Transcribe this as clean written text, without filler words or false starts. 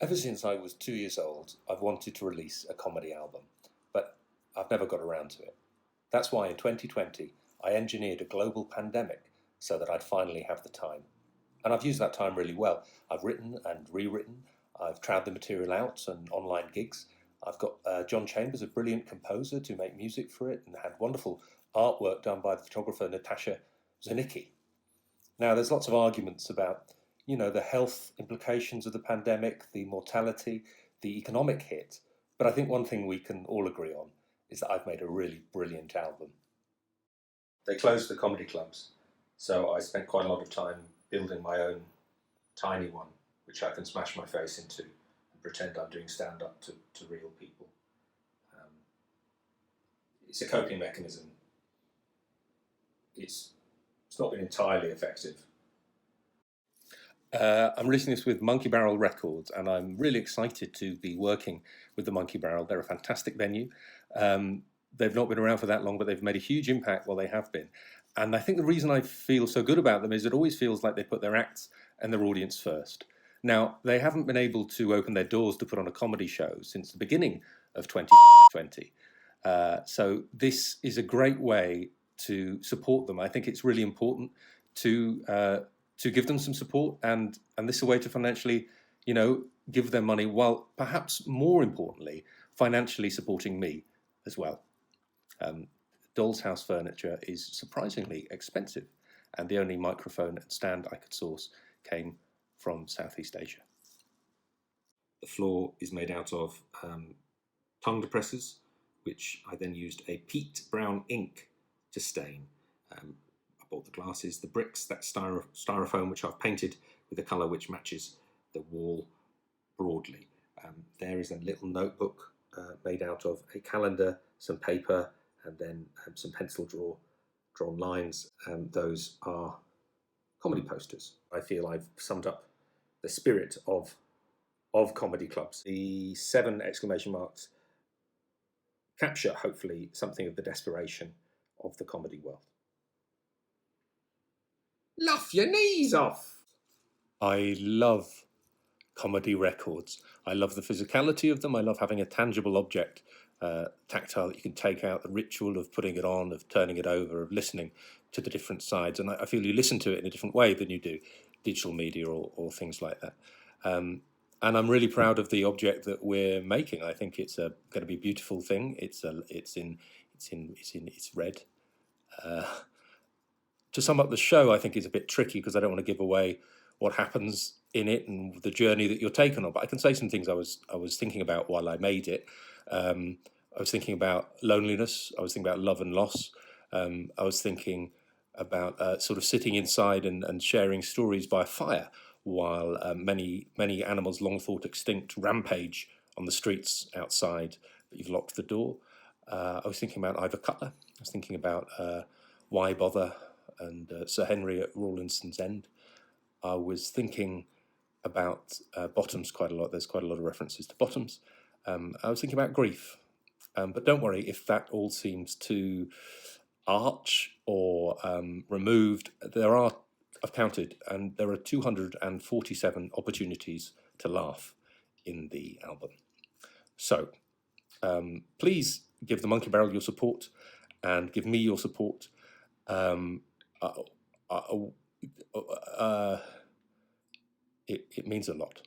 Ever since I was 2 years old, I've wanted to release a comedy album, but I've never got around to it. That's why in 2020 I engineered a global pandemic so that I'd finally have the time. And I've used that time really well. I've written and rewritten, I've tried the material out and online gigs. I've got John Chambers, a brilliant composer, to make music for it, and had wonderful artwork done by the photographer Natasha Zanicki. Now, there's lots of arguments about, the health implications of the pandemic, the mortality, the economic hit. But I think one thing we can all agree on is that I've made a really brilliant album. They closed the comedy clubs, so I spent quite a lot of time building my own tiny one, which I can smash my face into and pretend I'm doing stand up to real people. Um, it's a coping mechanism. It's not been entirely effective. I'm releasing this with Monkey Barrel Records, and I'm really excited to be working with the Monkey Barrel. They're a fantastic venue. They've not been around for that long, but they've made a huge impact while they have been. And I think the reason I feel so good about them is it always feels like they put their acts and their audience first. Now, they haven't been able to open their doors to put on a comedy show since the beginning of 2020. So this is a great way to support them. I think it's really important to give them some support, and this is a way to financially, give them money, while perhaps more importantly, financially supporting me as well. Doll's House furniture is surprisingly expensive, and the only microphone and stand I could source came from Southeast Asia. The floor is made out of tongue depressors, which I then used a peat brown ink to stain. I bought the glasses, the bricks, that styrofoam, which I've painted with a colour which matches the wall broadly. There is a little notebook made out of a calendar, some paper, and then some pencil drawn lines. Those are comedy posters. I feel I've summed up the spirit of comedy clubs. The 7 exclamation marks capture, hopefully, something of the desperation of the comedy world. Laugh your knees off! I love comedy records. I love the physicality of them. I love having a tangible object, tactile, that you can take out, the ritual of putting it on, of turning it over, of listening to the different sides. And I feel you listen to it in a different way than you do digital media or things like that. And I'm really proud of the object that we're making. I think it's going to be a beautiful thing. It's red. To sum up the show, I think is a bit tricky because I don't want to give away what happens in it and the journey that you're taken on. But I can say some things I was thinking about while I made it. I was thinking about loneliness. I was thinking about love and loss. I was thinking about sort of sitting inside and sharing stories by fire while many animals long thought extinct rampage on the streets outside, but you've locked the door. I was thinking about Ivor Cutler. I was thinking about Why Bother and Sir Henry at Rawlinson's End. I was thinking about Bottoms quite a lot. There's quite a lot of references to Bottoms. I was thinking about grief. But don't worry if that all seems too arch or removed. I've counted, and there are 247 opportunities to laugh in the album. So please give the Monkey Barrel your support and give me your support. It means a lot.